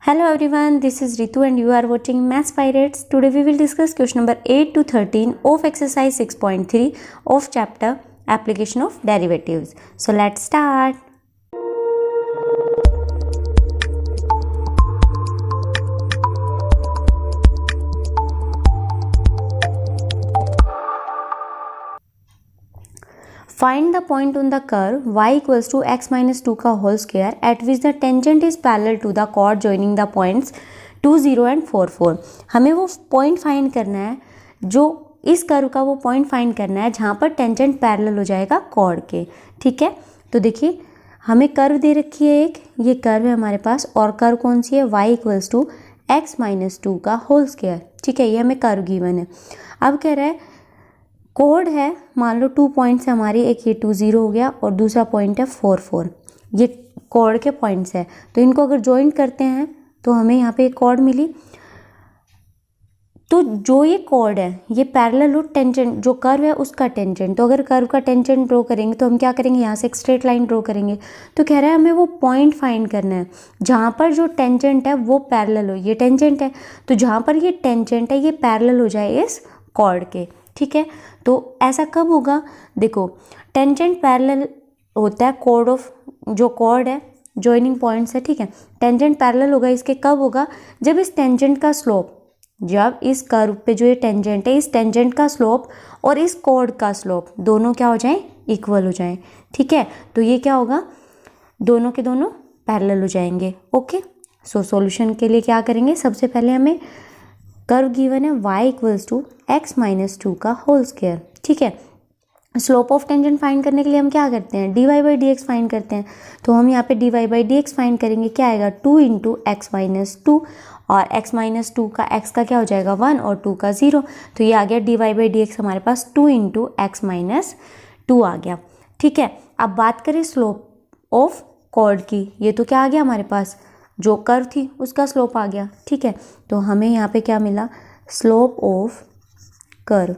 Hello everyone, this is Ritu and you are watching Maths Pirates. Today we will discuss question number 8 to 13 of exercise 6.3 of chapter Application of Derivatives. So let's start. Find the point on the curve y equals to x minus 2 का whole square at which the tangent is parallel to the chord joining the points 2, 0 and 4, 4. हमें वो point find करना है, जो इस curve का वो point find करना है जहाँ पर टेंजेंट पैरेलल हो जाएगा कॉर्ड के. ठीक है, तो देखिए हमें कर्व दे रखी है एक, ये कर्व है हमारे पास और कर्व कौन सी है y equals to x minus 2 का होल स्क्वायर. ठीक है, ये हमें कर्व गिवन है. अब कह रहा है कोड है, मान लो 2 पॉइंट्स है हमारी, एक ये 2, 0 हो गया और दूसरा पॉइंट है 4, 4. ये कोड के पॉइंट्स है, तो इनको अगर ज्वाइन करते हैं तो हमें यहाँ पे एक कोड मिली. तो जो ये कोड है ये पैरेलल हो टेंजेंट, जो कर्व है उसका टेंजेंट. तो अगर कर्व का टेंजेंट ड्रॉ करेंगे तो हम क्या करेंगे, यहाँ से एक स्ट्रेट लाइन ड्रॉ करेंगे. तो कह रहा है हमें वो पॉइंट फाइंड करना है जहाँ पर जो टेंजेंट है वो पैरेलल हो. ये टेंजेंट है, तो जहाँ पर ये टेंजेंट है ये पैरेलल हो जाए इस कॉर्ड के. ठीक है, तो ऐसा कब होगा, देखो टेंजेंट पैरेलल होता है कॉर्ड ऑफ, जो कॉर्ड है जॉइनिंग पॉइंट्स है. ठीक है, टेंजेंट पैरेलल होगा इसके कब होगा, जब इस टेंजेंट का स्लोप, जब इस कर्व पे जो ये टेंजेंट है इस टेंजेंट का स्लोप और इस कॉर्ड का स्लोप दोनों क्या हो जाएं, इक्वल हो जाएं. ठीक है, तो ये क्या होगा, दोनों के दोनों पैरेलल हो जाएंगे. ओके, सो सॉल्यूशन के लिए क्या करेंगे, सबसे पहले हमें कर्व गिवन है y equals to x minus 2 का होल स्क्वायर. ठीक है, स्लोप ऑफ टेंजेंट फाइंड करने के लिए हम क्या करते हैं, dy by d x find करते हैं. तो हम यहाँ पे dy by d x find करेंगे, क्या आएगा 2 इंटू एक्स माइनस 2, और x माइनस 2 का x का क्या हो जाएगा 1 और 2 का 0. तो ये आ गया dy बाई डी एक्स हमारे पास 2 इंटू एक्स माइनस 2 आ गया. ठीक है, अब बात करें स्लोप ऑफ कॉर्ड की, ये तो क्या आ गया हमारे पास, जो कर्व थी उसका स्लोप आ गया. ठीक है, तो हमें यहाँ पे क्या मिला, स्लोप ऑफ कर्व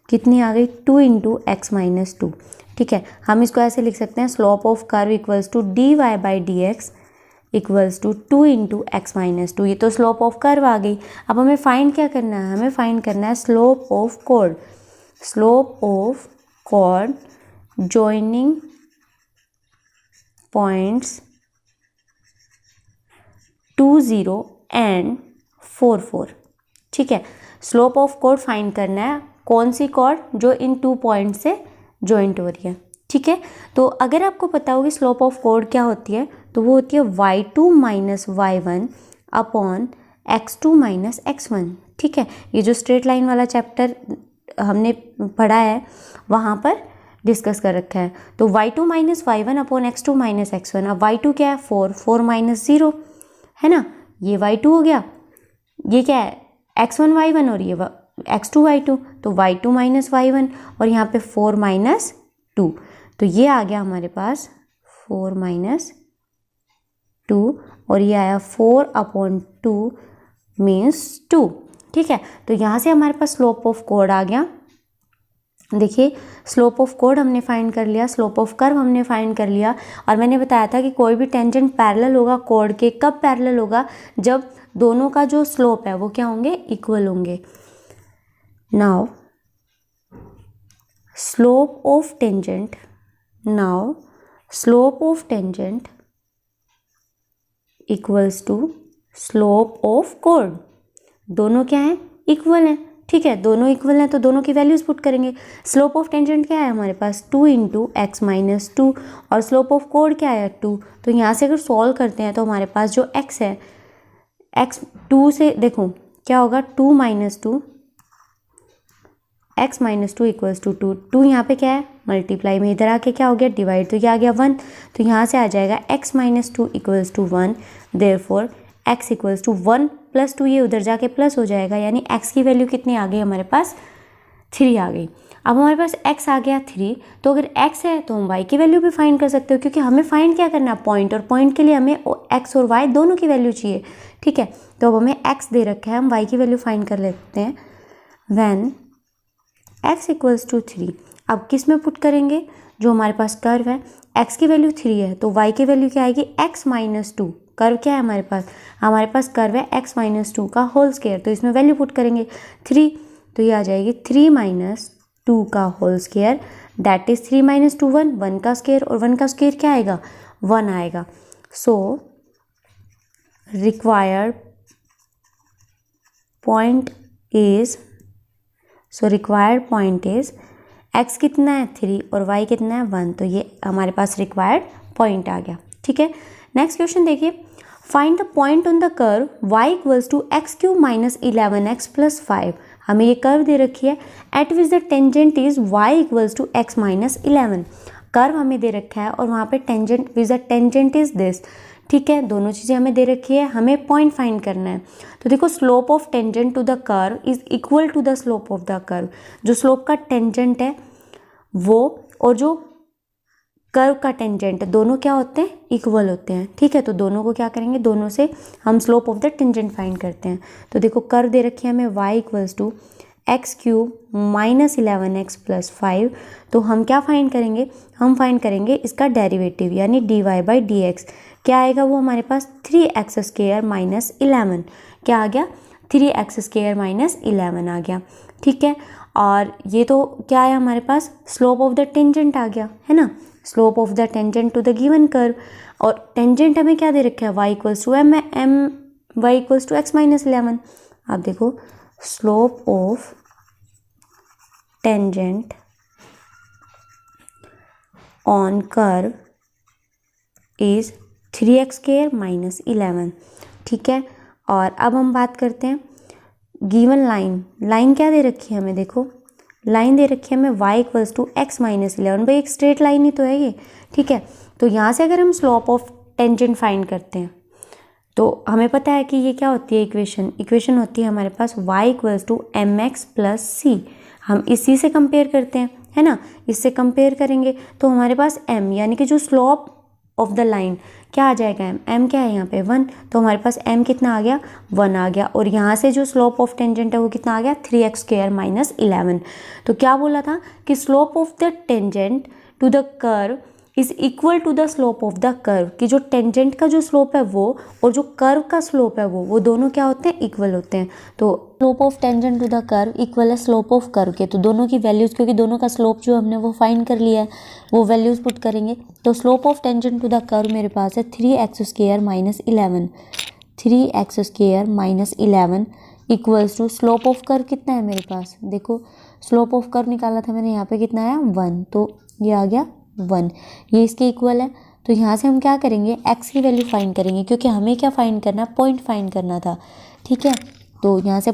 कितनी आ गई 2 इंटू एक्स माइनस 2. ठीक है, हम इसको ऐसे लिख सकते हैं, slope of curve equals to d y by d x equals to 2 into x minus 2. ये तो स्लोप ऑफ कर्व आ गई. अब हमें फाइंड क्या करना है, हमें फाइंड करना है slope of chord. Slope of chord joining points 2, 0 and 4, 4. ठीक है, स्लोप ऑफ कॉर्ड फाइंड करना है, कौन सी कॉर्ड, जो इन 2 पॉइंट से जॉइंट हो रही है. ठीक है, तो अगर आपको पता होगी स्लोप ऑफ कॉर्ड क्या होती है, तो वो होती है y2 minus y1 upon x2 minus x1. ठीक है, ये जो स्ट्रेट लाइन वाला चैप्टर हमने पढ़ा है वहाँ पर डिस्कस कर रखा है. तो y2 minus y1 upon x2 minus x1. अब y2 क्या है 4, 4 माइनस 0 है ना, ये y2 हो गया. ये क्या है x1 y1 और ये x2 y2, तो y2 माइनस y1 और यहाँ पे 4 माइनस 2. तो ये आ गया हमारे पास 4 माइनस 2 और ये आया 4 अपॉन 2 मीन्स 2. ठीक है, तो यहाँ से हमारे पास स्लोप ऑफ कॉर्ड आ गया. देखिए स्लोप ऑफ कॉर्ड हमने फाइंड कर लिया, स्लोप ऑफ कर्व हमने फाइंड कर लिया, और मैंने बताया था कि कोई भी टेंजेंट पैरेलल होगा कॉर्ड के, कब पैरेलल होगा, जब दोनों का जो स्लोप है वो क्या होंगे, इक्वल होंगे. Now slope of tangent, now slope of tangent equals to slope of chord. दोनों क्या हैं, इक्वल हैं. ठीक है, दोनों इक्वल हैं तो दोनों की वैल्यूज पुट करेंगे. स्लोप ऑफ टेंजेंट क्या है हमारे पास 2 इंटू एक्स माइनस 2 और स्लोप ऑफ कॉर्ड क्या है 2. तो यहाँ से अगर सॉल्व करते हैं तो हमारे पास जो x है, x 2 से देखो क्या होगा 2 minus 2 x minus 2 equals to 2. 2 यहाँ पे क्या है मल्टीप्लाई में, इधर आके क्या हो गया डिवाइड, तो क्या आ गया 1. तो यहाँ से आ जाएगा x minus 2 equals to 1. Therefore x equals to 1 plus 2, ये उधर जाके प्लस हो जाएगा, यानी x की वैल्यू कितनी आ गई हमारे पास 3 आ गई. अब हमारे पास x आ गया 3, तो अगर x है तो हम y की वैल्यू भी फाइंड कर सकते हो, क्योंकि हमें फाइंड क्या करना है पॉइंट, और पॉइंट के लिए हमें x और y दोनों की वैल्यू चाहिए. ठीक है, तो अब हमें x दे रखा है, हम y की वैल्यू फाइंड कर लेते हैं. व्हेन x इक्वल्स टू 3, अब किस में पुट करेंगे, जो हमारे पास कर्व है x की वैल्यू 3 है तो y की वैल्यू क्या आएगी x माइनस 2. कर्व क्या है हमारे पास कर्व है x माइनस 2 का होल स्क्वायर, तो इसमें वैल्यू पुट करेंगे 3, तो ये आ जाएगी 3 माइनस 2 का whole square, that is 3 minus 2 1, 1 का स्क्वायर, और 1 का स्क्वायर क्या आएगा 1 आएगा। So required point is x कितना है 3 और y कितना है 1, तो ये हमारे पास रिक्वायर्ड पॉइंट आ गया। ठीक है, नेक्स्ट क्वेश्चन देखिए, find the point on the curve y equals to x cube minus 11x plus 5। हमें ये कर्व दे रखी है, at which the tangent is y equals to x minus 11। Curve हमें दे रखा है और वहाँ पे tangent which the tangent is this. ठीक है, दोनों चीज़ें हमें दे रखी है, हमें पॉइंट फाइंड करना है। तो देखो slope of tangent to the curve is equal to the slope of the curve. जो स्लोप का टेंजेंट है वो और जो कर्व का टेंजेंट दोनों क्या होते हैं इक्वल होते हैं। ठीक है, तो दोनों को क्या करेंगे, दोनों से हम slope of the tangent find करते हैं। तो देखो कर्व दे रखी है हमें y equals to x cube minus 11x plus 5। तो हम क्या फाइंड करेंगे, हम फाइंड करेंगे इसका डेरिवेटिव यानी dy बाई डी एक्स। क्या आएगा वो हमारे पास 3x स्क्वायर माइनस 11, क्या आ गया 3x स्क्वायर माइनस 11 आ गया। ठीक है, और ये तो क्या है हमारे पास स्लोप ऑफ द टेंजेंट आ गया है ना, slope of the tangent to the given curve. और टेंजेंट हमें क्या दे रखा है y equals to m y equals to x minus 11। आप देखो slope of tangent on curve is 3x square minus 11। ठीक है, और अब हम बात करते हैं गिवन लाइन क्या दे रखी है हमें, देखो लाइन दे रखी है हमें y equals to x minus 11। भाई एक स्ट्रेट लाइन ही तो है ये। ठीक है, तो यहाँ से अगर हम स्लोप ऑफ टेंजेंट फाइंड करते हैं तो हमें पता है कि ये क्या होती है इक्वेशन होती है हमारे पास y equals to M X plus C. हम इसी से कंपेयर करते हैं है ना, इससे कंपेयर करेंगे तो हमारे पास m यानी कि जो स्लोप ऑफ द लाइन क्या आ जाएगा m क्या है यहाँ पे 1, तो हमारे पास m कितना आ गया 1 आ गया। और यहाँ से जो स्लोप ऑफ टेंजेंट है वो कितना आ गया 3x स्क्वायर माइनस 11। तो क्या बोला था कि slope of the tangent to the curve is equal to the slope of the curve, कि जो टेंजेंट का जो स्लोप है वो और जो कर्व का स्लोप है वो दोनों क्या होते हैं इक्वल होते हैं। तो slope of tangent to the curve equal है स्लोप ऑफ कर्व के, तो दोनों की वैल्यूज़ क्योंकि दोनों का स्लोप जो हमने वो फाइंड कर लिया है वो वैल्यूज़ पुट करेंगे। तो slope of tangent to the curve मेरे पास है 3x square minus 11, 3x square minus 11 equals to slope of curve कितना है मेरे पास, देखो स्लोप ऑफ कर्व निकाला था मैंने, यहाँ पे कितना आया 1, तो ये आ गया 1, ये इसके इक्वल है। तो यहाँ से हम क्या करेंगे x की वैल्यू फाइंड करेंगे, क्योंकि हमें क्या फाइंड करना है पॉइंट फाइंड करना था। ठीक है, तो यहाँ से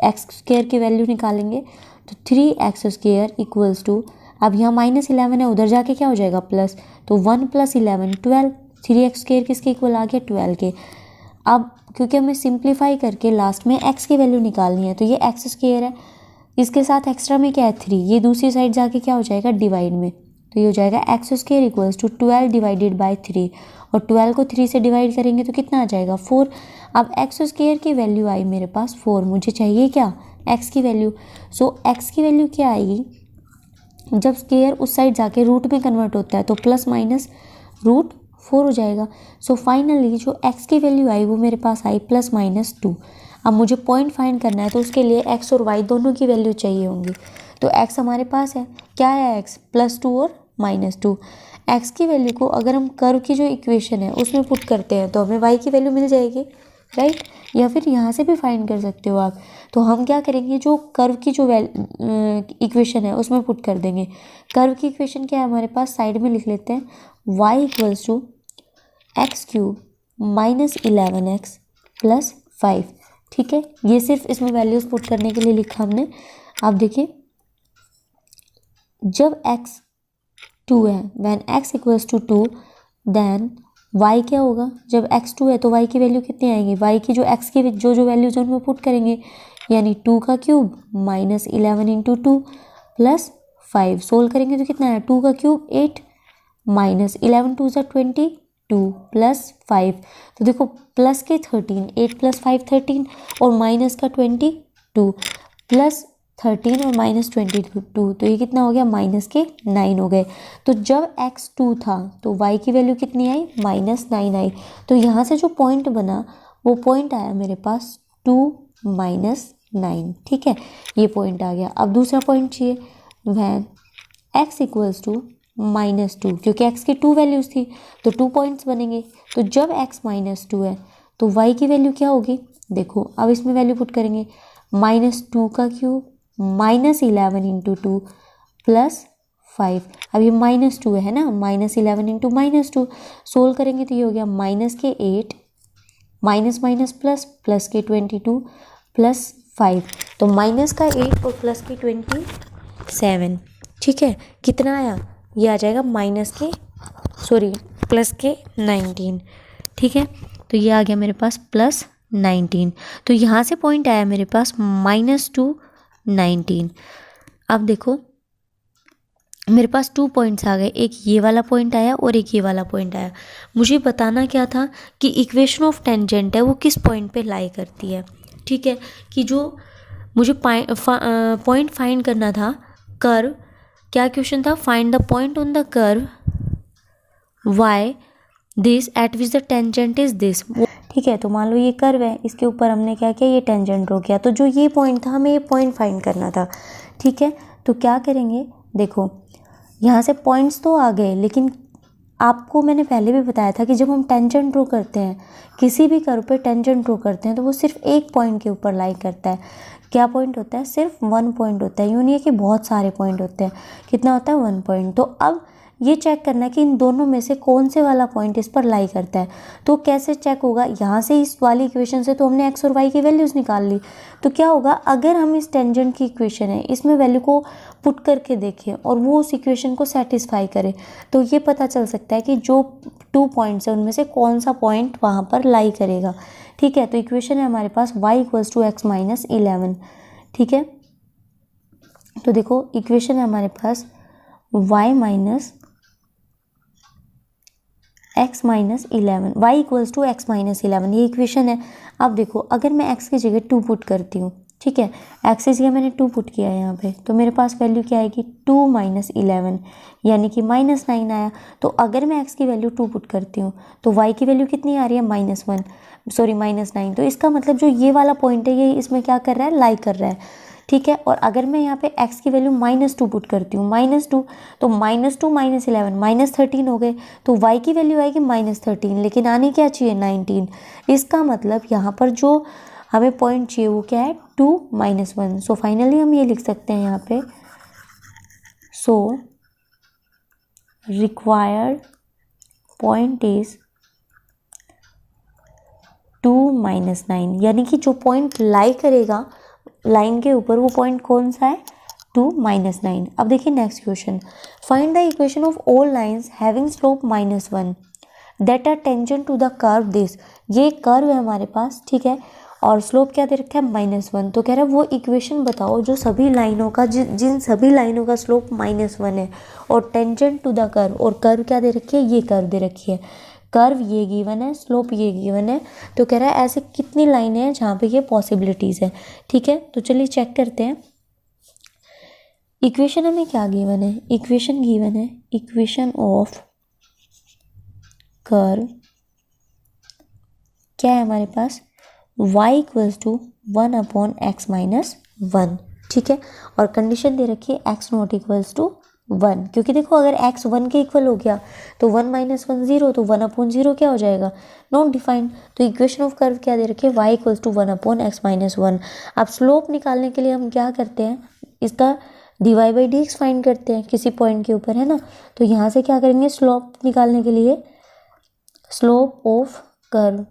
x स्क्वायर की वैल्यू निकालेंगे तो 3x स्क्वायर इक्वल्स टू, अब यहाँ माइनस 11 है उधर जाके क्या हो जाएगा प्लस, तो 1 प्लस 11 12, 3x स्क्वायर किसके इक्वल आ गया 12 के। अब क्योंकि हमें सिंप्लीफाई करके लास्ट में x की वैल्यू निकालनी है तो ये x स्क्वायर है, इसके साथ एक्स्ट्रा में क्या है 3, ये दूसरी साइड जाके क्या हो जाएगा डिवाइड में, तो ये हो जाएगा x square equals to 12 divided by 3, और 12 को 3 से डिवाइड करेंगे तो कितना आ जाएगा 4। अब एक्स स्क्वायर की वैल्यू आई मेरे पास 4, मुझे चाहिए क्या एक्स की वैल्यू। सो एक्स की वैल्यू क्या आएगी, जब स्क्वायर उस साइड जाके रूट में कन्वर्ट होता है तो प्लस माइनस रूट 4 हो जाएगा। सो फाइनली जो एक्स की वैल्यू आई वो मेरे पास आई प्लस माइनस 2। अब मुझे पॉइंट फाइंड करना है तो उसके लिए एक्स और वाई दोनों की वैल्यू चाहिए होंगी। तो एक्स हमारे पास है, क्या है एक्स +2 और -2। एक्स की वैल्यू को अगर हम कर्व की जो इक्वेशन है उसमें पुट करते हैं तो हमें वाई की वैल्यू मिल जाएगी, राइट, या फिर यहाँ से भी फाइंड कर सकते हो आप। तो हम क्या करेंगे, जो कर्व की जो इक्वेशन है उसमें पुट कर देंगे। कर्व की इक्वेशन क्या है हमारे पास, साइड में लिख लेते हैं, y equals to x³ -11x + 5। ठीक है, ये सिर्फ इसमें वैल्यूज़ पुट करने के लिए लिखा हमने। आप देखिए जब x 2 है, when x equals to 2 then y क्या होगा, जब x 2 है तो y की वैल्यू कितनी आएगी, y की जो x की जो वैल्यूज उनमें पुट करेंगे, यानी 2 का क्यूब -11 × 2 + 5 सोल्व करेंगे तो कितना है 2 का क्यूब 8 -11 2 = 22 + 5। तो देखो प्लस के 13, 8 + 5 13 और माइनस का 22 प्लस 13 और -22, तो ये कितना हो गया, -9 हो गए। तो जब x 2 था तो y की वैल्यू कितनी आई, -9 आई। तो यहाँ से जो पॉइंट बना वो पॉइंट आया मेरे पास 2 -9, ठीक है, ये पॉइंट आ गया। अब दूसरा पॉइंट चाहिए, वैन x इक्वल्स टू -2, क्योंकि x की 2 वैल्यूज़ थी तो 2 पॉइंट्स बनेंगे। तो जब x -2 है तो y की वैल्यू क्या होगी, देखो अब इसमें वैल्यू पुट करेंगे, -2 का क्यूब -11 इंटू 2 +5। अब ये -2 है ना, -11 इंटू -2 सोल्व करेंगे तो ये हो गया -8 माइनस माइनस प्लस प्लस के 22 +5। तो -8 और +27, ठीक है, कितना आया, ये आ जाएगा +19, ठीक है। तो ये आ गया मेरे पास +19। तो यहाँ से पॉइंट आया मेरे पास -2 19। अब देखो मेरे पास 2 पॉइंट्स आ गए, एक ये वाला पॉइंट आया और एक ये वाला पॉइंट आया। मुझे बताना क्या था कि इक्वेशन ऑफ टेंजेंट है वो किस पॉइंट पे लाई करती है, ठीक है, कि जो मुझे पॉइंट फाइंड करना था, कर्व, क्या क्वेश्चन था, find the point on the curve y this eight which the tangent is this, ठीक है। तो मान लो ये कर्व है, इसके ऊपर हमने क्या किया, ये टेंजेंट ड्रॉ किया। तो जो ये पॉइंट था हमें ये पॉइंट फाइंड करना था, ठीक है। तो क्या करेंगे, देखो यहाँ से पॉइंट्स तो आ गए, लेकिन आपको मैंने पहले भी बताया था कि जब हम टेंजेंट ड्रॉ करते हैं, किसी भी कर्व पे टेंजेंट ड्रॉ करते हैं, तो वो सिर्फ एक पॉइंट के ऊपर लाई करता है। क्या पॉइंट होता है, सिर्फ 1 पॉइंट होता है, यूँ नहीं है कि बहुत सारे पॉइंट होते हैं। कितना होता है, 1 पॉइंट। तो अब ये चेक करना है कि इन दोनों में से कौन से वाला पॉइंट इस पर लाई करता है। तो कैसे चेक होगा, यहाँ से इस वाली इक्वेशन से तो हमने x और y की वैल्यूज़ निकाल ली। तो क्या होगा, अगर हम इस टेंजेंट की इक्वेशन है इसमें वैल्यू को पुट करके देखें और वो उस इक्वेशन को सेटिस्फाई करे, तो ये पता चल सकता है कि जो 2 पॉइंट्स हैं उनमें से कौन सा पॉइंट वहाँ पर लाई करेगा, ठीक है। तो इक्वेशन है हमारे पास y equals to x minus 11, ठीक है। तो देखो इक्वेशन है हमारे पास y minus x minus 11, y equals to x minus 11, ये इक्वेशन है। अब देखो अगर मैं x की जगह 2 पुट करती हूँ, ठीक है, x की जगह मैंने 2 पुट किया है यहाँ पे, तो मेरे पास वैल्यू क्या आएगी, 2 माइनस 11, यानी कि -9 आया। तो अगर मैं x की वैल्यू 2 पुट करती हूँ तो y की वैल्यू कितनी आ रही है, -9। तो इसका मतलब जो ये वाला पॉइंट है ये इसमें क्या कर रहा है, लाई कर रहा है, ठीक है। और अगर मैं यहाँ पे x की वैल्यू -2 पुट करती हूँ, -2, तो -2 माइनस 11 -13 हो गए। तो y की वैल्यू आएगी -13, लेकिन आनी क्या चाहिए, 19। इसका मतलब यहाँ पर जो हमें पॉइंट चाहिए वो क्या है, 2 -1। सो फाइनली हम ये लिख सकते हैं यहाँ पे, सो रिक्वायर्ड पॉइंट इज 2 -9, यानी कि जो पॉइंट लाई करेगा लाइन के ऊपर वो पॉइंट कौन सा है, 2 -9। अब देखिए next question, find the equation of all lines having slope -1 that are tangent to the curve this. ये कर्व है हमारे पास, ठीक है, और स्लोप क्या दे रखा है, -1। तो कह रहा है वो इक्वेशन बताओ जो सभी लाइनों का जिन सभी लाइनों का स्लोप -1 है और टेंजेंट टू द कर्व, और कर्व क्या दे रखी है, ये कर्व दे रखी है, कर्व ये गिवन है, स्लोप ये गिवन है। तो कह रहा है ऐसे कितनी लाइनें हैं जहाँ पे ये पॉसिबिलिटीज़ है, ठीक है। तो चलिए चेक करते हैं, इक्वेशन हमें क्या गिवन है, इक्वेशन गिवन है इक्वेशन ऑफ कर्व, क्या है हमारे पास, y equals to 1/x minus 1, ठीक है। और कंडीशन दे रखी है x नॉट इक्वल्स टू 1, क्योंकि देखो अगर x 1 के इक्वल हो गया तो 1 - 1 0, तो 1/0 क्या हो जाएगा, नॉट डिफाइंड। तो इक्वेशन ऑफ कर्व क्या दे रखी है, y equals to 1/x minus 1। अब स्लोप निकालने के लिए हम क्या करते हैं, इसका dy/dx फाइंड करते हैं किसी पॉइंट के ऊपर, है ना। तो यहाँ से क्या करेंगे, स्लोप निकालने के लिए slope of curve,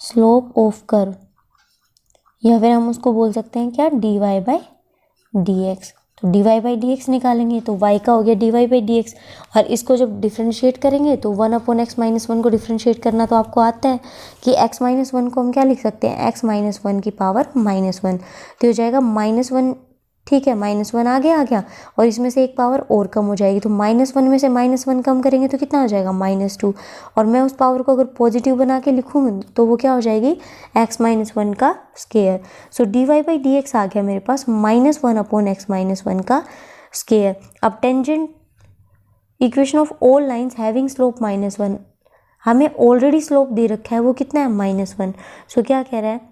slope of curve, या फिर हम उसको बोल सकते हैं क्या, dy/dx। तो dy/dx निकालेंगे तो y का हो गया dy/dx, और इसको जब डिफ्रेंशिएट करेंगे तो 1/x माइनस 1 को डिफ्रेंशिएट करना तो आपको आता है कि x माइनस 1 को हम क्या लिख सकते हैं, x माइनस 1 की पावर -1, तो हो जाएगा -1, ठीक है, -1 आ गया और इसमें से एक पावर और कम हो जाएगी, तो -1 में से -1 कम करेंगे तो कितना हो जाएगा, -2। और मैं उस पावर को अगर पॉजिटिव बना के लिखूँ तो वो क्या हो जाएगी, x - 1 का स्क्वायर। सो dy/dx आ गया मेरे पास -1/x - 1 का स्क्वायर। अब tangent equation of all lines having slope -1, हमें ऑलरेडी स्लोप दे रखा है, वो कितना है, -1। सो क्या कह रहा है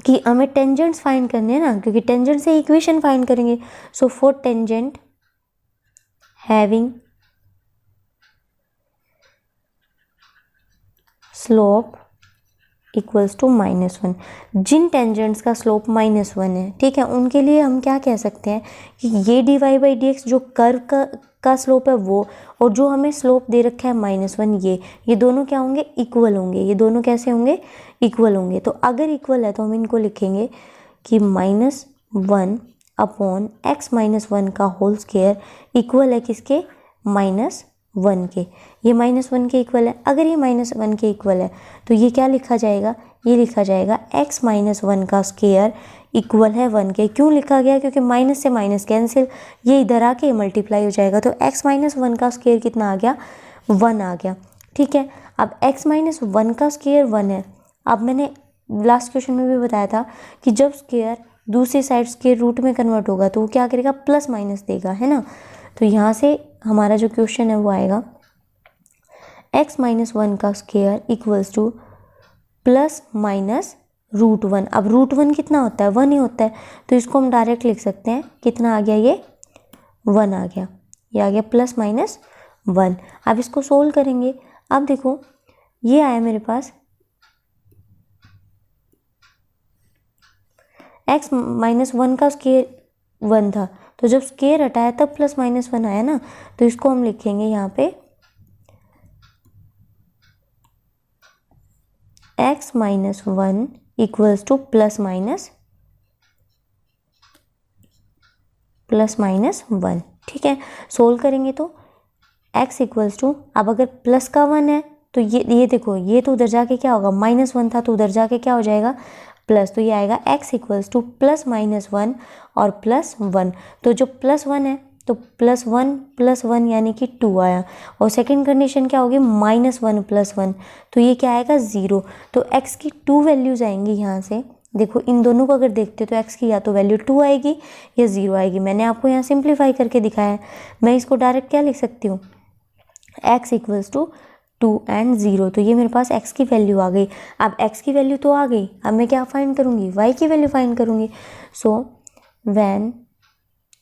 कि हमें टेंजेंट्स फाइंड करने हैं ना, क्योंकि टेंजेंट से इक्वेशन फाइंड करेंगे। So for tangent having slope equals to -1, जिन टेंजेंट्स का स्लोप -1 है, ठीक है, उनके लिए हम क्या कह सकते हैं कि ये dy/dx जो कर्व का स्लोप है वो, और जो हमें स्लोप दे रखा है -1 ये दोनों क्या होंगे, इक्वल होंगे। ये दोनों कैसे होंगे, इक्वल होंगे। तो अगर इक्वल है तो हम इनको लिखेंगे कि -1/x - 1 का होल स्क्वायर इक्वल है किसके, -1 के। ये -1 के इक्वल है। अगर ये -1 के इक्वल है तो ये क्या लिखा जाएगा, ये लिखा जाएगा x - 1 का स्क्वायर इक्वल है 1 के। क्यों लिखा गया, क्योंकि माइनस से माइनस कैंसिल, ये इधर आके मल्टीप्लाई हो जाएगा। तो x - 1 का स्क्वायर कितना आ गया, 1 आ गया। ठीक है, अब x - 1 का स्क्वायर 1 है। अब मैंने लास्ट क्वेश्चन में भी बताया था कि जब स्क्वायर दूसरी साइड स्क्वायर रूट में कन्वर्ट होगा तो वो क्या करेगा, प्लस माइनस देगा, है ना। तो यहाँ से हमारा जो क्वेश्चन है वो आएगा x - 1 का स्क्वायर इक्वल्स टू ±√1। अब √1 कितना होता है, 1 ही होता है, तो इसको हम डायरेक्ट लिख सकते हैं। कितना आ गया, ये 1 आ गया, ये आ गया +-1। अब इसको सोल्व करेंगे। अब देखो ये आया मेरे पास x - 1 का स्क्वायर 1 था, तो जब स्क्वायर हटाया तब +-1 आया ना, तो इसको हम लिखेंगे यहाँ पे x - 1 इक्वल्स टू +-1। ठीक है, सोल्व करेंगे तो x इक्वल्स टू, अब अगर प्लस का 1 है तो ये देखो, ये तो उधर जाके क्या होगा, -1 था तो उधर जाके क्या हो जाएगा, प्लस। तो ये आएगा x इक्वल्स टू +-1 और +1। तो जो +1 है तो +1 यानी कि 2 आया। और सेकंड कंडीशन क्या होगी, -1 + 1, तो ये क्या आएगा, 0। तो x की 2 वैल्यूज आएंगी यहाँ से। देखो इन दोनों को अगर देखते हो तो x की या तो वैल्यू 2 आएगी या 0 आएगी। मैंने आपको यहाँ सिंप्लीफाई करके दिखाया है। मैं इसको डायरेक्ट क्या लिख सकती हूँ, x इक्वल्स टू 2 एंड 0। तो ये मेरे पास x की वैल्यू आ गई। अब x की वैल्यू तो आ गई, अब मैं क्या फाइंड करूँगी, y की वैल्यू फाइंड करूँगी। So when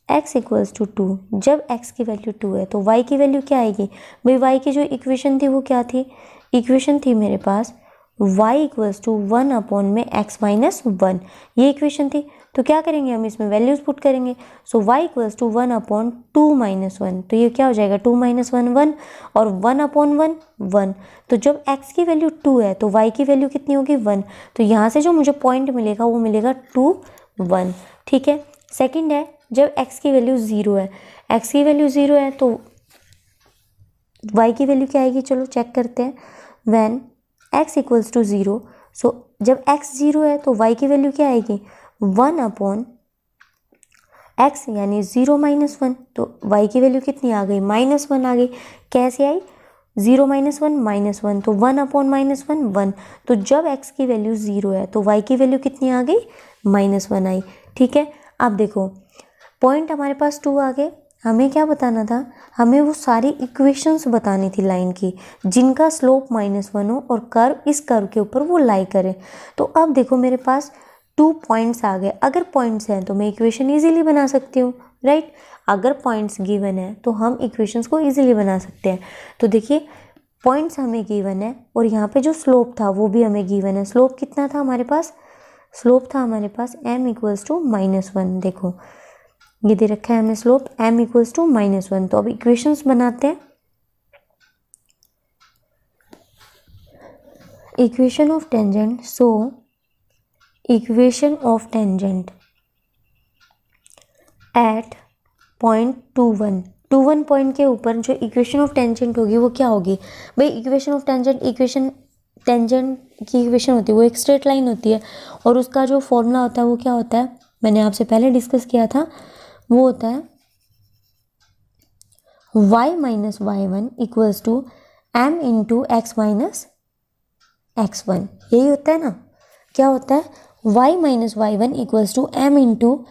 x equals to 2, जब x की वैल्यू 2 है तो y की वैल्यू क्या आएगी भाई। y की जो इक्वेशन थी वो क्या थी, इक्वेशन थी मेरे पास y इक्वल्स टू 1/x - 1, ये इक्वेशन थी। तो क्या करेंगे, हम इसमें वैल्यूज पुट करेंगे। सो y इक्वल्स टू 1/2 - 1, तो ये क्या हो जाएगा, 2 - 1 1 और 1/1 1। तो जब x की वैल्यू 2 है तो y की वैल्यू कितनी होगी, 1। तो यहाँ से जो मुझे पॉइंट मिलेगा वो मिलेगा 2 1। ठीक है, सेकंड है जब x की वैल्यू 0 है, x की वैल्यू 0 है तो y की वैल्यू क्या आएगी, चलो चेक करते हैं। व्हेन x इक्वल्स टू 0, सो जब x 0 है तो y की वैल्यू क्या आएगी, 1/x यानी 0 - 1। तो y की वैल्यू कितनी आ गई, -1 आ गई। कैसे आई, 0 - 1 -1, तो 1/-1 1। तो जब x की वैल्यू 0 है तो y की वैल्यू कितनी आ गई, -1 आई। ठीक है, अब देखो पॉइंट हमारे पास 2 आ गए। हमें क्या बताना था, हमें वो सारी इक्वेशंस बतानी थी लाइन की जिनका स्लोप -1 हो और कर्व इस कर्व के ऊपर वो लाई करे। तो अब देखो मेरे पास 2 पॉइंट्स आ गए। अगर पॉइंट्स हैं तो मैं इक्वेशन इजीली बना सकती हूँ, राइट। अगर पॉइंट्स गिवन है तो हम इक्वेशंस को इजीली बना सकते हैं। तो देखिए पॉइंट्स हमें गिवन है और यहाँ पे जो स्लोप था वो भी हमें गिवन है। स्लोप कितना था हमारे पास, स्लोप था हमारे पास m इक्वल्स टू -1। देखो ये दे रखा है हमें स्लोप m इक्वल्स टू -1। तो अब इक्वेशंस बनाते हैं। Equation of tangent, so equation of tangent at point 2 1 point के ऊपर जो इक्वेशन ऑफ टेंजेंट होगी वो क्या होगी भाई, equation of tangent equation tangent की इक्वेशन होती है वो एक स्ट्रेट लाइन होती है, और उसका जो फॉर्मूला होता है वो क्या होता है, मैंने आपसे पहले डिस्कस किया था, वो होता है y minus y one equals to m into x minus x one. यही होता है ना, क्या होता है, y minus y one equals to m into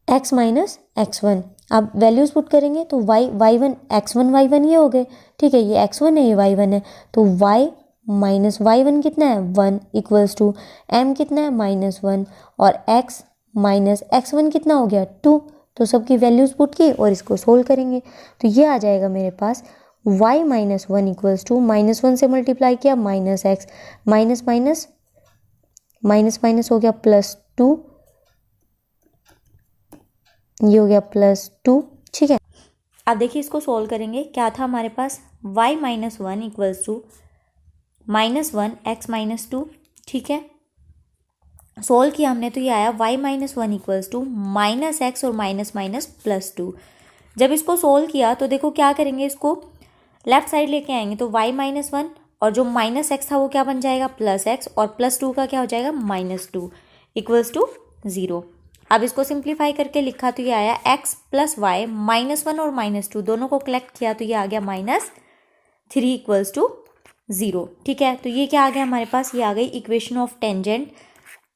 x minus x one. अब वैल्यूज पुट करेंगे तो वाई वन एक्स वन ये हो गए, ठीक है, ये x1 है ये y1 है, तो y माइनस वाई वन कितना है 1 इक्वल्स टू m कितना है -1, और x माइनस x1 कितना हो गया 2। तो सबकी वैल्यूज पुट की और इसको सोल्व करेंगे तो ये आ जाएगा मेरे पास y minus one equals to -1 से मल्टीप्लाई किया minus x, minus minus minus minus हो गया +2, ये हो गया +2, ठीक है। अब देखिए इसको सोल्व करेंगे, क्या था हमारे पास y minus one equals to -1 x minus 2, ठीक है। सोल्व किया हमने तो ये आया y minus one equals to minus x और माइनस माइनस +2। जब इसको सोल्व किया तो देखो क्या करेंगे, इसको लेफ्ट साइड लेके आएंगे तो y माइनस वन और जो माइनस एक्स था वो क्या बन जाएगा +x, और +2 का क्या हो जाएगा -2 इक्वल्स टू 0। अब इसको सिंप्लीफाई करके लिखा तो ये आया x प्लस वाई -1 और -2 दोनों को कलेक्ट किया तो ये आ गया -3 इक्वल्स टू 0, ठीक है। तो ये क्या आ गया हमारे पास, ये आ गई equation of tangent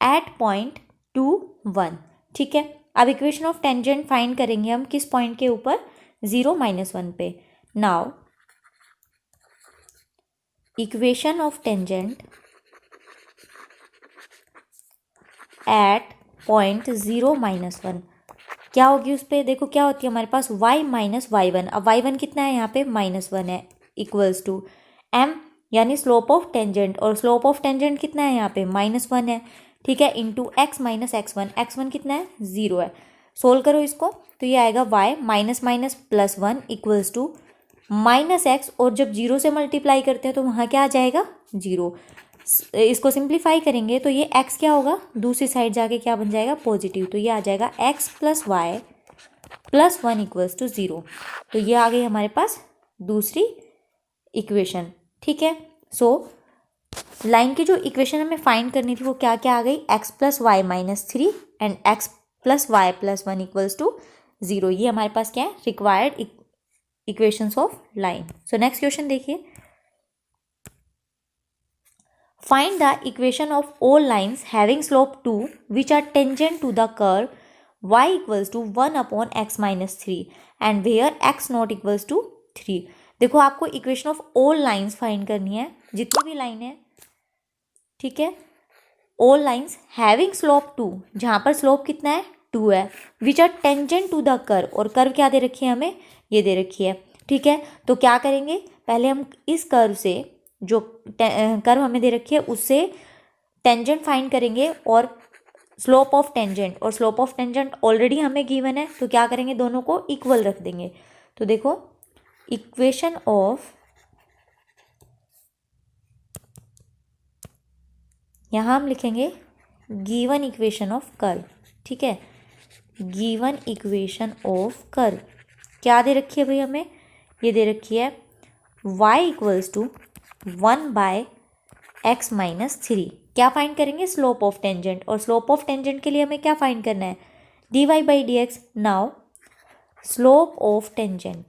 at point 2 1, ठीक है। अब इक्वेशन ऑफ टेंजेंट फाइंड करेंगे हम किस पॉइंट के ऊपर, 0 -1 पे। Now equation of tangent at point 0 -1 क्या होगी उस पर, देखो क्या होती है हमारे पास y माइनस वाई वन। अब y1 कितना है यहाँ पे -1 है इक्वल्स टू m यानी स्लोप ऑफ टेंजेंट, और स्लोप ऑफ टेंजेंट कितना है यहाँ पे -1 है, ठीक है, इंटू x माइनस x1 कितना है 0 है। सोल्व करो इसको तो ये आएगा y minus minus +1 equals to -x, और जब 0 से मल्टीप्लाई करते हैं तो वहाँ क्या आ जाएगा 0। इसको सिंप्लीफाई करेंगे तो ये x क्या होगा, दूसरी साइड जाके क्या बन जाएगा पॉजिटिव, तो ये आ जाएगा x plus y plus 1 equals to 0। तो ये आ गई हमारे पास दूसरी इक्वेशन, ठीक है। सो लाइन की जो इक्वेशन हमें फाइंड करनी थी वो क्या क्या आ गई, x plus y -3 and x plus y plus 1 equals to 0। ये हमारे पास क्या है, required equations of line. So next question देखिए, find the equation of all lines having slope 2 which are tangent to the curve y equals to 1 upon x minus 3 and where x not equals to 3। देखो आपको equation of all lines find करनी है, जितनी भी line है, ठीक है, all lines having slope 2, जहाँ पर स्लोप कितना है 2 है, which are tangent to the curve, और कर्व क्या दे रखी है हमें, ये दे रखी है, ठीक है। तो क्या करेंगे, पहले हम इस कर्व से, जो कर्व हमें दे रखी है उससे टेंजेंट फाइंड करेंगे और स्लोप ऑफ टेंजेंट, और स्लोप ऑफ टेंजेंट ऑलरेडी हमें गिवन है तो क्या करेंगे, दोनों को इक्वल रख देंगे। तो देखो इक्वेशन ऑफ, यहाँ हम लिखेंगे गिवन इक्वेशन ऑफ कर्व, ठीक है, गिवन इक्वेशन ऑफ कर्व क्या दे रखी है भाई हमें, ये दे रखी है y equals to 1 by x minus 3। क्या फाइंड करेंगे, स्लोप ऑफ टेंजेंट, और स्लोप ऑफ टेंजेंट के लिए हमें क्या फाइंड करना है, dy by d x. Now slope of tangent,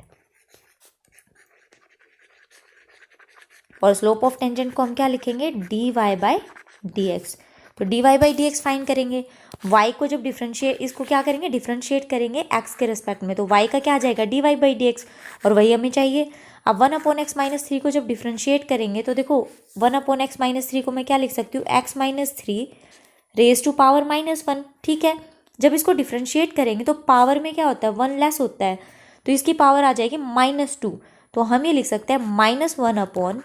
और स्लोप ऑफ टेंजेंट को हम क्या लिखेंगे, dy बाई डी एक्स। तो dy by d x find करेंगे, y को जब डिफ्रेंशिएट, इसको क्या करेंगे डिफ्रेंशिएट करेंगे x के रिस्पेक्ट में, तो y का क्या आ जाएगा dy बाई डी एक्स, और वही हमें चाहिए। अब 1 अपॉन एक्स माइनस 3 को जब डिफ्रेंशिएट करेंगे तो देखो 1 अपॉन एक्स माइनस 3 को मैं क्या लिख सकती हूँ, x minus 3 raise to power -1, ठीक है। जब इसको डिफ्रेंशिएट करेंगे तो पावर में क्या होता है 1 लेस होता है, तो इसकी पावर आ जाएगी -2, तो हम ये लिख सकते हैं -1 अपॉन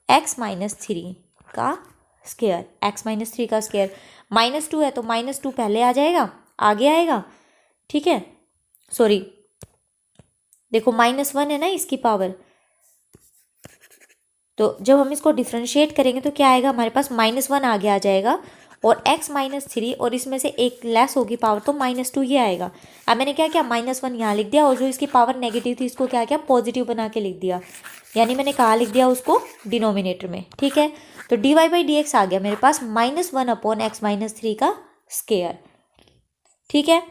एक्स माइनस 3 का स्क्वायर, एक्स माइनस 3 का स्क्वायर, -2 है तो -2 पहले आ जाएगा, आगे आएगा, ठीक है, सॉरी देखो -1 है ना इसकी पावर, तो जब हम इसको डिफ्रेंशिएट करेंगे तो क्या आएगा हमारे पास -1 आगे आ जाएगा, और x -3 और इसमें से एक लेस होगी पावर तो -2 ये आएगा। अब मैंने क्या किया, -1 यहाँ लिख दिया और जो इसकी पावर नेगेटिव थी इसको क्या किया, पॉजिटिव बना के लिख दिया, यानी मैंने कहाँ लिख दिया उसको, डिनोमिनेटर में। ठीक है, तो dy/dx आ गया मेरे पास -1/x-3 का स्क्वायर। ठीक है,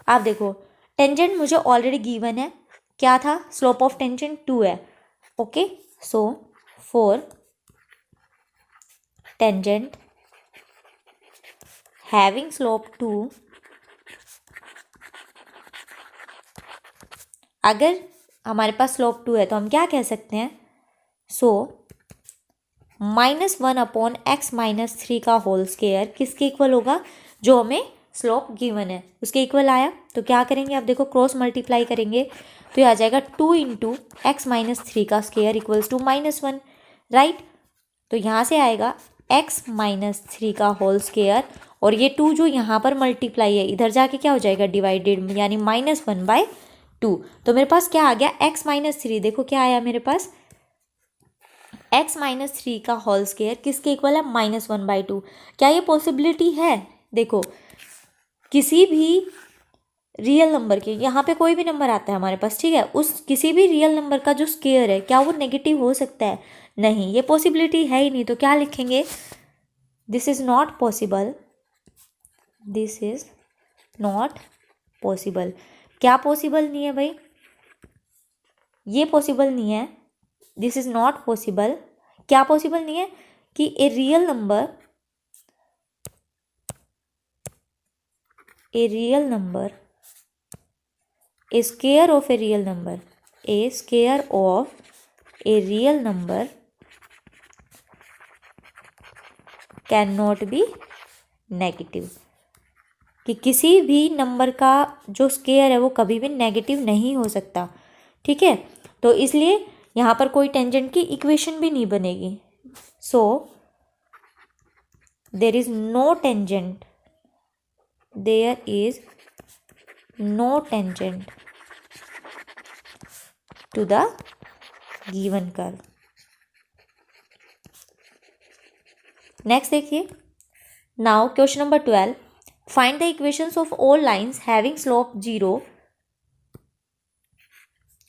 आप देखो टेंजेंट मुझे ऑलरेडी गिवन है, क्या था, स्लोप ऑफ टेंजेंट 2 है। Okay, so for tangent having slope 2, अगर हमारे पास स्लोप 2 है तो हम क्या कह सकते हैं, सो -1/x-3 का होल स्क्वायर किसके इक्वल होगा, जो हमें स्लोप गिवन है उसके इक्वल आया। तो क्या करेंगे, आप देखो क्रॉस मल्टीप्लाई करेंगे तो ये आ जाएगा 2 × x-3 का स्क्वायर इक्वल्स टू -1, राइट। तो यहाँ से आएगा x-3 का होल स्क्वायर और ये 2 जो यहाँ पर मल्टीप्लाई है इधर जाके क्या हो जाएगा, डिवाइडेड, यानी -1/2। तो मेरे पास क्या आ गया, x-3, देखो क्या आया मेरे पास, x-3 का होल स्क्वायर किसके इक्वल है, -1/2। क्या ये पॉसिबिलिटी है, देखो किसी भी रियल नंबर के, यहाँ पे कोई भी नंबर आता है हमारे पास, ठीक है, उस किसी भी रियल नंबर का जो स्क्वायर है क्या वो नेगेटिव हो सकता है, नहीं, ये पॉसिबिलिटी है ही नहीं। तो क्या लिखेंगे, this is not possible, this is not possible. क्या पॉसिबल नहीं है भाई, ये पॉसिबल नहीं है, दिस इज नॉट पॉसिबल। क्या पॉसिबल नहीं है कि a real number a square of a real number, a square of a real number cannot be negative, कि किसी भी नंबर का जो स्क्वायर है वो कभी भी नेगेटिव नहीं हो सकता। ठीक है, तो इसलिए यहाँ पर कोई टेंजेंट की इक्वेशन भी नहीं बनेगी। So there is no tangent, there is no tangent to the given curve। Next देखिए, now question number 12, find the equations of all lines having slope 0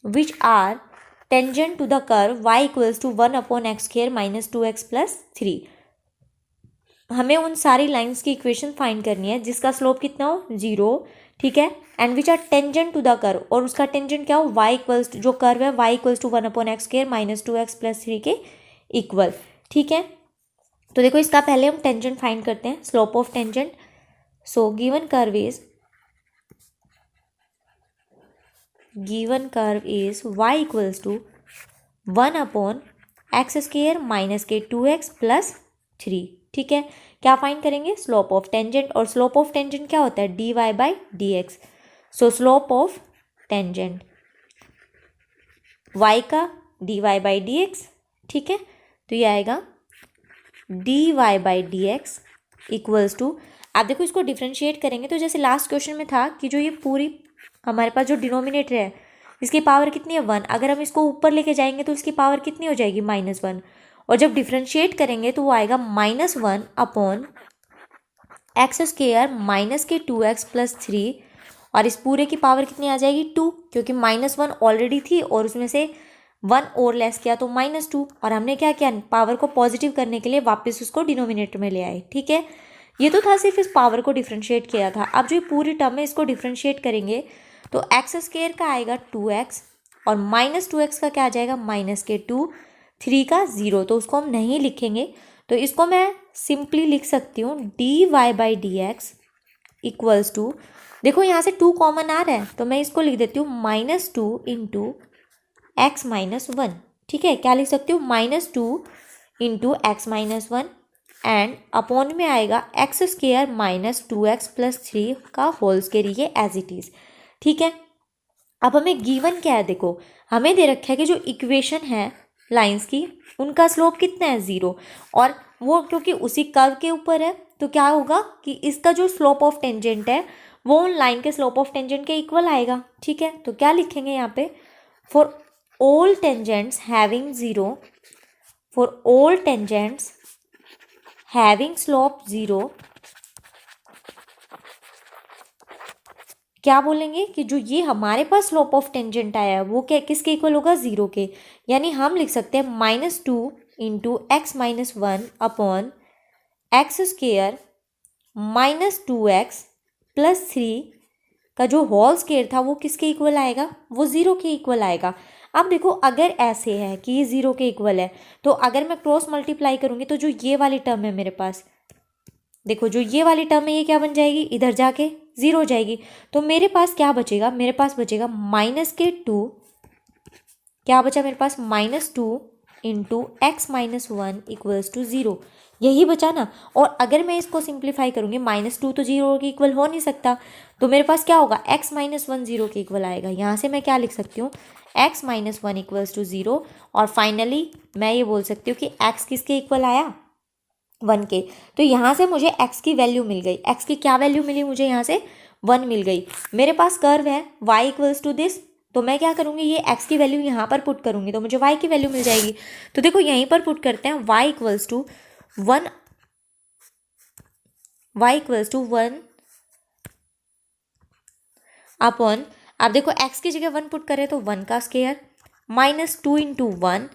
which are tangent to the curve y equals to 1/x² -2x + 3। हमें उन सारी lines की equation find करनी है जिसका slope कितना हो, 0, ठीक है, and which are tangent to the curve, और उसका टेंजेंट क्या हो, y इक्वल्स, जो कर्व है y equals to 1/x² -2x + 3 के इक्वल। ठीक है, तो देखो इसका पहले हम टेंजेंट फाइंड करते हैं, slope of tangent. So given curve is y equals to 1/x² - 2x + 3। ठीक है, क्या फाइंड करेंगे, स्लोप ऑफ टेंजेंट, और स्लोप ऑफ टेंजेंट क्या होता है, dy/dx। So slope of tangent y का dy/dx, ठीक है, तो ये आएगा dy/dx इक्वल्स टू, आप देखो इसको डिफ्रेंशिएट करेंगे तो जैसे लास्ट क्वेश्चन में था कि जो ये पूरी हमारे पास जो डिनोमिनेटर है इसकी पावर कितनी है, 1, अगर हम इसको ऊपर लेके जाएंगे तो इसकी पावर कितनी हो जाएगी, -1, और जब डिफ्रेंशिएट करेंगे तो वो आएगा -1/x² - 2x + 3, और इस पूरे की पावर कितनी आ जाएगी, 2, क्योंकि -1 ऑलरेडी थी और उसमें से 1 और लेस किया तो -2, और हमने क्या किया, पावर को पॉजिटिव करने के लिए वापस उसको डिनोमिनेटर में ले आए। ठीक है, ये तो था सिर्फ इस पावर को डिफ्रेंशिएट किया था। अब जो ये पूरी टर्म है इसको डिफ्रेंशिएट करेंगे तो x² का आएगा 2x और -2x का क्या आ जाएगा, -2, 3 का 0, तो उसको हम नहीं लिखेंगे, तो इसको मैं सिंपली लिख सकती हूँ dy/dx इक्वल्स टू, देखो यहाँ से 2 कॉमन आ रहा है तो मैं इसको लिख देती हूँ -2 × x - 1। ठीक है, क्या लिख सकती हूँ, -2 × x - 1 एंड अपॉन में आएगा x² - 2x + 3 का होल स्क्वायर, ये एज इट इज़। ठीक है, अब हमें गिवन क्या है, देखो हमें दे रखा है कि जो इक्वेशन है लाइंस की उनका स्लोप कितना है, 0, और वो क्योंकि उसी कर्व के ऊपर है तो क्या होगा कि इसका जो स्लोप ऑफ टेंजेंट है वो उन लाइन के स्लोप ऑफ टेंजेंट के इक्वल आएगा। ठीक है, तो क्या लिखेंगे यहाँ पे, for all tangents having 0, for all tangents having slope 0 क्या बोलेंगे कि जो ये हमारे पास स्लोप ऑफ टेंजेंट आया है वो क्या किसके इक्वल होगा, 0 के। यानी हम लिख सकते हैं -2 into x minus 1 upon x square -2x plus 3 का जो होल स्क्वायर था वो किसके इक्वल आएगा, वो 0 के इक्वल आएगा। अब देखो अगर ऐसे है कि ये 0 के इक्वल है तो अगर मैं क्रॉस मल्टीप्लाई करूँगी तो जो ये वाली टर्म है मेरे पास, देखो जो ये वाली टर्म है ये क्या बन जाएगी, इधर जाके 0 हो जाएगी। तो मेरे पास क्या बचेगा, मेरे पास बचेगा -2, क्या बचा मेरे पास, -2 into x minus 1 equals to 0, यही बचा ना। और अगर मैं इसको सिंप्लीफाई करूँगी, -2 तो 0 के इक्वल हो नहीं सकता, तो मेरे पास क्या होगा, x माइनस 1 0 के इक्वल आएगा। यहाँ से मैं क्या लिख सकती हूँ, x माइनस 1 इक्वल्स टू 0। और फाइनली मैं ये बोल सकती हूँ कि x किसके इक्वल आया, 1 के। तो यहाँ से मुझे x की वैल्यू मिल गई। x की क्या वैल्यू मिली मुझे, यहाँ से 1 मिल गई। मेरे पास कर्व है y इक्वल्स टू दिस, तो मैं क्या करूँगी, ये x की वैल्यू यहाँ पर पुट करूँगी तो मुझे y की वैल्यू मिल जाएगी। तो देखो यहीं पर पुट करते हैं, y इक्वल्स टू 1 अपॉन, आप देखो x की जगह 1 पुट करें तो 1 का स्क्वायर -2 इंटू 1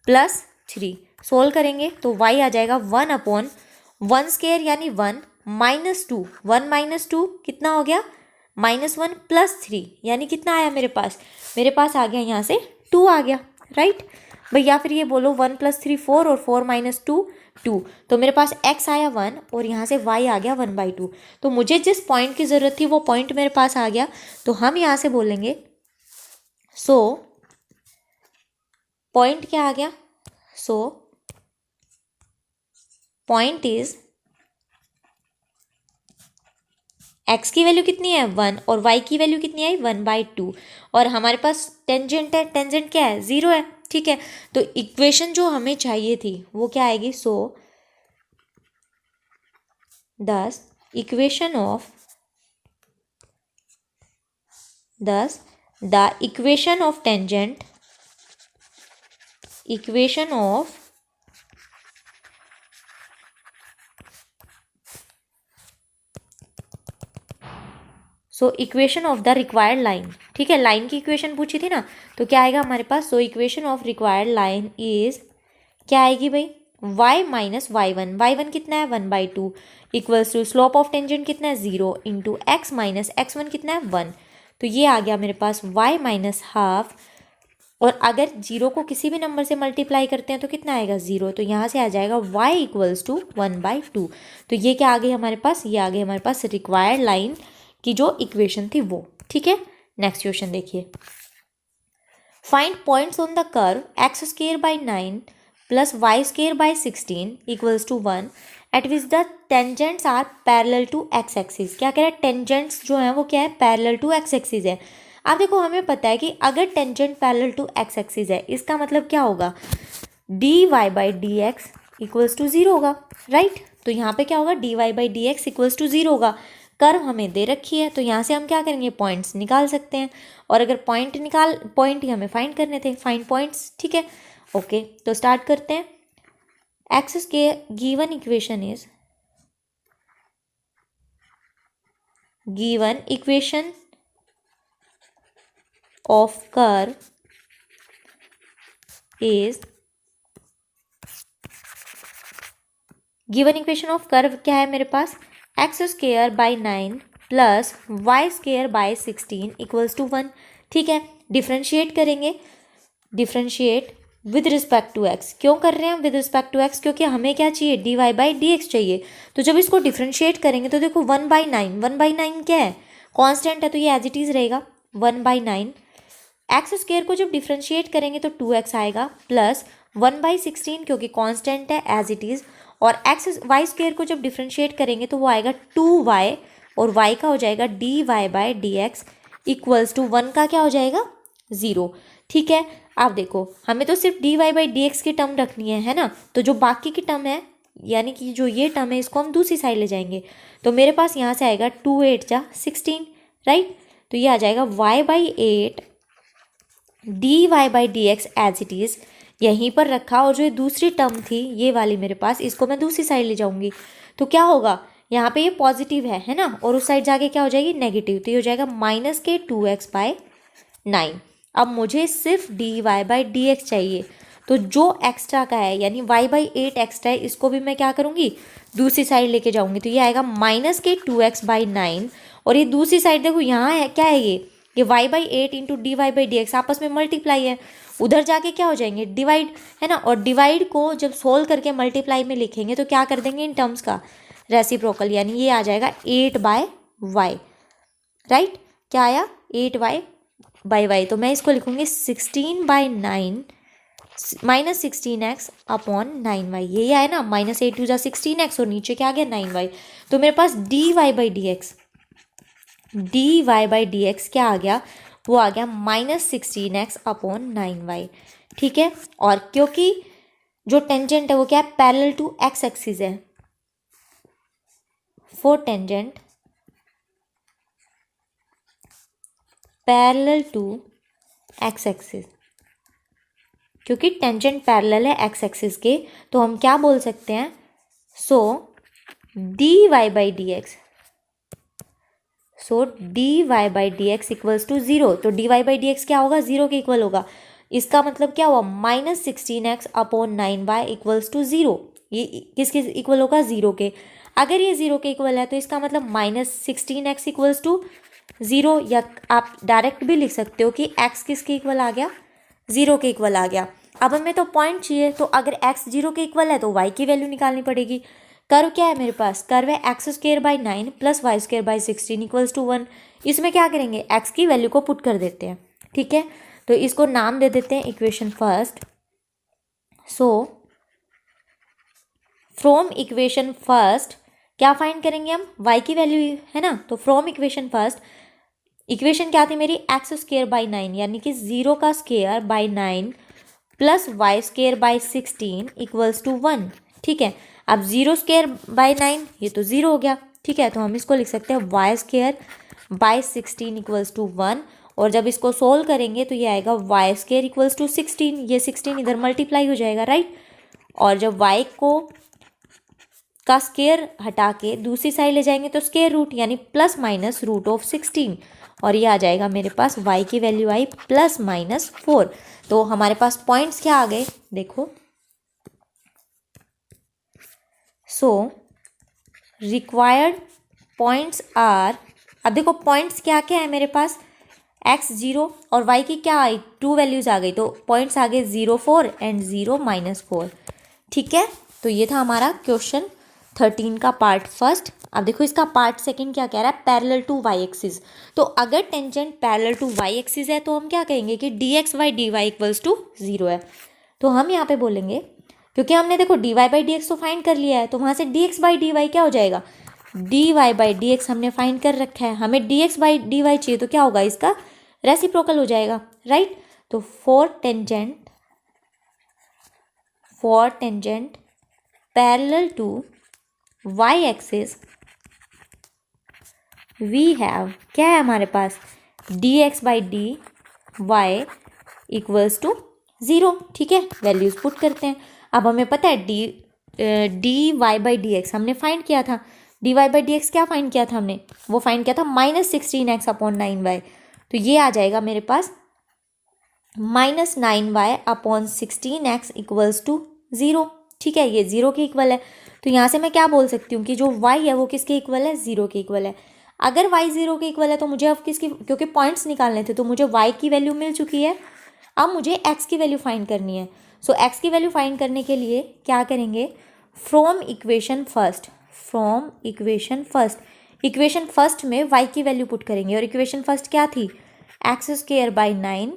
प्लस 3, सोल्व करेंगे तो y आ जाएगा 1 अपॉन 1 स्क्वायर यानी 1 -2, 1 -2 कितना हो गया, -1 प्लस 3 यानी कितना आया मेरे पास आ गया यहाँ से 2 आ गया, राइट भैया। फिर ये बोलो 1 + 3 4 और 4 - 2 2, तो मेरे पास x आया 1 और यहाँ से y आ गया 1/2। तो मुझे जिस पॉइंट की ज़रूरत थी वो पॉइंट मेरे पास आ गया। तो हम यहाँ से बोलेंगे सो पॉइंट क्या आ गया, सो पॉइंट इज x की वैल्यू कितनी है 1 और y की वैल्यू कितनी आई 1/2, और हमारे पास टेंजेंट है, टेंजेंट क्या है 0 है, ठीक है। तो इक्वेशन जो हमें चाहिए थी वो क्या आएगी, सो thus equation of the equation of tangent equation of the required line, ठीक है, लाइन की इक्वेशन पूछी थी ना, तो क्या आएगा हमारे पास, so equation of required line is क्या आएगी भाई, y माइनस y1 कितना है 1/2 equals to slope of tangent कितना है 0 इंटू x माइनस x1 कितना है 1। तो ये आ गया मेरे पास y माइनस हाफ, और अगर 0 को किसी भी नंबर से मल्टीप्लाई करते हैं तो कितना आएगा 0, तो यहाँ से आ जाएगा y इक्वल्स टू 1/2। तो ये क्या आ गई हमारे पास, ये आ गई हमारे पास रिक्वायर्ड लाइन की जो इक्वेशन थी वो, ठीक है। नेक्स्ट क्वेश्चन देखिए, find points on the curve x²/9 plus y²/16 equals to 1 at which the tangents are parallel to x axis. क्या कह रहा है, टेंजेंट्स जो है वो क्या है, पैरेलल टू x एक्सिस है। अब देखो हमें पता है कि अगर tangent parallel to x axis है इसका मतलब क्या होगा, dy/dx इक्वल्स टू 0 होगा, राइट। तो यहाँ पे क्या होगा, dy/dx इक्वल्स टू 0 होगा। कर्व हमें दे रखी है तो यहाँ से हम क्या करेंगे, पॉइंट्स निकाल सकते हैं, और अगर पॉइंट ही हमें फाइंड करने थे, फाइंड पॉइंट्स, ठीक है। ओके तो स्टार्ट करते हैं। एक्सिस के given equation of curve is, given equation of curve क्या है मेरे पास, x²/9 plus y²/16 equals to 1, ठीक है। डिफ्रेंशिएट करेंगे, differentiate with respect to x, क्यों कर रहे हैं विद रिस्पेक्ट टू x, क्योंकि हमें क्या चाहिए, dy/dx चाहिए। तो जब इसको डिफ्रेंशिएट करेंगे तो देखो 1/9 क्या है, कांस्टेंट है, तो ये एज इट इज़ रहेगा 1/9। x² को जब डिफ्रेंशिएट करेंगे तो 2x आएगा, प्लस 1/16 क्योंकि कांस्टेंट है एज इट इज़, और y² को जब डिफ्रेंशिएट करेंगे तो वो आएगा 2y, और y का हो जाएगा dy/dx इक्वल्स टू 1 का क्या हो जाएगा 0, ठीक है। आप देखो हमें तो सिर्फ dy/dx की टर्म रखनी है ना, तो जो बाकी की टर्म है यानी कि जो ये टर्म है इसको हम दूसरी साइड ले जाएंगे। तो मेरे पास यहाँ से आएगा 2 × 8 = 16, राइट। तो ये आ जाएगा y/8 dy/dx as it is, यहीं पर रखा, और जो दूसरी टर्म थी ये वाली मेरे पास, इसको मैं दूसरी साइड ले जाऊंगी तो क्या होगा, यहाँ पे ये पॉजिटिव है ना, और उस साइड जाके क्या हो जाएगी नेगेटिव, तो ये हो जाएगा -2x/9। अब मुझे सिर्फ dy/dx चाहिए, तो जो एक्स्ट्रा का है यानी y/8 एक्स्ट्रा है, इसको भी मैं क्या करूँगी दूसरी साइड लेके जाऊँगी, तो ये आएगा -2x/9। और ये दूसरी साइड देखो यहाँ है क्या है, ये y/8 इंटू dy/dx आपस में मल्टीप्लाई है, उधर जाके क्या हो जाएंगे डिवाइड, है ना। और डिवाइड को जब सोल्व करके मल्टीप्लाई में लिखेंगे तो क्या कर देंगे इन टर्म्स का रेसिप्रोकल, यानी ये आ जाएगा 8/y, राइट। क्या आया 8y/y, तो मैं इसको लिखूंगी 16/9 -16x/9y, यही आया ना, -8 2 16x और नीचे क्या आ गया 9y। तो मेरे पास dy/dx क्या आ गया, वो आ गया -16x/9y, ठीक है। और क्योंकि जो टेंजेंट है वो क्या है पैरेलल टू एक्स एक्सिस है, for tangent parallel to x axis, क्योंकि टेंजेंट पैरेलल है एक्स एक्सिस के, तो हम क्या बोल सकते हैं, सो dy/dx इक्वल्स टू 0, तो dy/dx क्या होगा 0 के इक्वल होगा। इसका मतलब क्या हुआ -16x/9y इक्वल्स टू 0, ये किसके इक्वल होगा 0 के। अगर ये 0 के इक्वल है तो इसका मतलब -16x इक्वल्स टू 0, या आप डायरेक्ट भी लिख सकते हो कि x किसके इक्वल आ गया 0 के इक्वल आ गया। अब हमें तो पॉइंट चाहिए, तो अगर x 0 के इक्वल है तो y की वैल्यू निकालनी पड़ेगी। कर्व क्या है मेरे पास, कर्व है x²/9 + y²/16 इक्वल्स टू 1। इसमें क्या करेंगे x की वैल्यू को पुट कर देते हैं, ठीक है। तो इसको नाम दे देते हैं equation first. So from equation first क्या फाइंड करेंगे हम, y की वैल्यू, है ना। तो फ्रॉम इक्वेशन फर्स्ट, इक्वेशन क्या थी मेरी x²/9 यानी कि 0 का square by 9 + y²/16 equals to 1, ठीक है। अब 0²/9 ये तो 0 हो गया, ठीक है। तो हम इसको लिख सकते हैं y²/16 इक्वल्स टू 1, और जब इसको सोल्व करेंगे तो ये आएगा y² इक्वल्स टू 16, ये 16 इधर मल्टीप्लाई हो जाएगा, राइट। और जब y को का स्क्वायर हटा के दूसरी साइड ले जाएंगे तो स्क्वायर रूट यानी ±√16, और ये आ जाएगा मेरे पास y की वैल्यू आई +-4। तो हमारे पास पॉइंट्स क्या आ गए देखो, सो रिक्वायर्ड पॉइंट्स आर, अब देखो पॉइंट्स क्या क्या है मेरे पास, x 0 और y की क्या आई 2 वैल्यूज आ गई, तो पॉइंट्स आ गए 0 4 एंड 0 -4, ठीक है। तो ये था हमारा क्वेश्चन 13 का पार्ट फर्स्ट। अब देखो इसका पार्ट सेकंड क्या कह रहा है, पैरेलल टू y एक्सिस। तो अगर tangent parallel to y axis है तो हम क्या कहेंगे कि dx/dy इक्वल्स टू 0 है। तो हम यहाँ पे बोलेंगे, क्योंकि हमने देखो dy/dx तो फाइंड कर लिया है, तो वहाँ से dx/dy क्या हो जाएगा, dy/dx हमने फाइंड कर रखा है, हमें dx/dy चाहिए, तो क्या होगा इसका रेसिप्रोकल हो जाएगा, राइट। तो for tangent parallel to y axis we have, क्या है हमारे पास dx/dy इक्वल्स टू 0, ठीक है। वैल्यूज पुट करते हैं। अब हमें पता है dy/dx हमने फाइंड किया था, dy/dx क्या फाइंड किया था हमने, वो फाइंड किया था -16x/9y, तो ये आ जाएगा मेरे पास -9y/16x इक्वल्स टू 0, ठीक है। ये 0 के इक्वल है, तो यहाँ से मैं क्या बोल सकती हूँ कि जो y है वो किसके इक्वल है 0 के इक्वल है। अगर y 0 के इक्वल है तो मुझे अब किसकी, क्योंकि पॉइंट्स निकालने थे, तो मुझे y की वैल्यू मिल चुकी है, अब मुझे x की वैल्यू फाइंड करनी है। सो x की वैल्यू फाइंड करने के लिए क्या करेंगे, फ्रॉम इक्वेशन फर्स्ट में y की वैल्यू पुट करेंगे, और इक्वेशन फर्स्ट क्या थी x²/9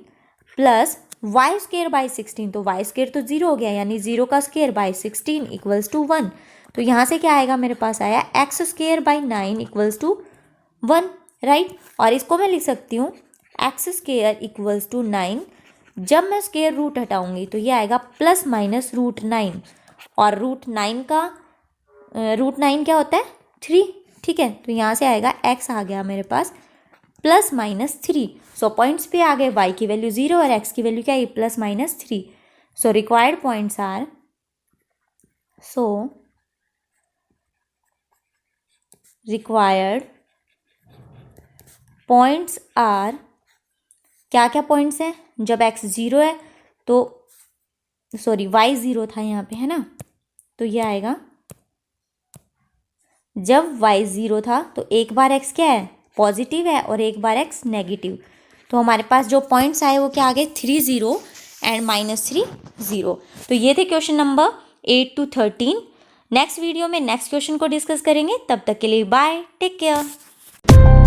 + y²/16, तो y² तो 0 हो गया, यानी 0 का स्क्वायर बाई 16 इक्वल्स टू 1। तो यहाँ से क्या आएगा मेरे पास आया x²/9 इक्वल्स टू 1, राइट। और इसको मैं लिख सकती हूँ x² इक्वल्स टू 9, जब मैं स्क्वायर रूट हटाऊंगी तो ये आएगा ±√9, और √9 क्या होता है 3, ठीक है। तो यहाँ से आएगा x आ गया मेरे पास +-3। सो पॉइंट्स पे आ गए, y की वैल्यू 0 और x की वैल्यू क्या है +-3। So required points are, so required points are, क्या क्या पॉइंट्स हैं, जब x 0 है तो सॉरी y 0 था यहाँ पे, है ना, तो ये आएगा जब y 0 था तो एक बार x क्या है, पॉजिटिव है, और एक बार x नेगेटिव। तो हमारे पास जो पॉइंट्स आए वो क्या आ गए, 3 0 एंड -3 0। तो ये थे question number 8 to 13। Next video में नेक्स्ट क्वेश्चन को डिस्कस करेंगे, तब तक के लिए बाय, टेक केयर।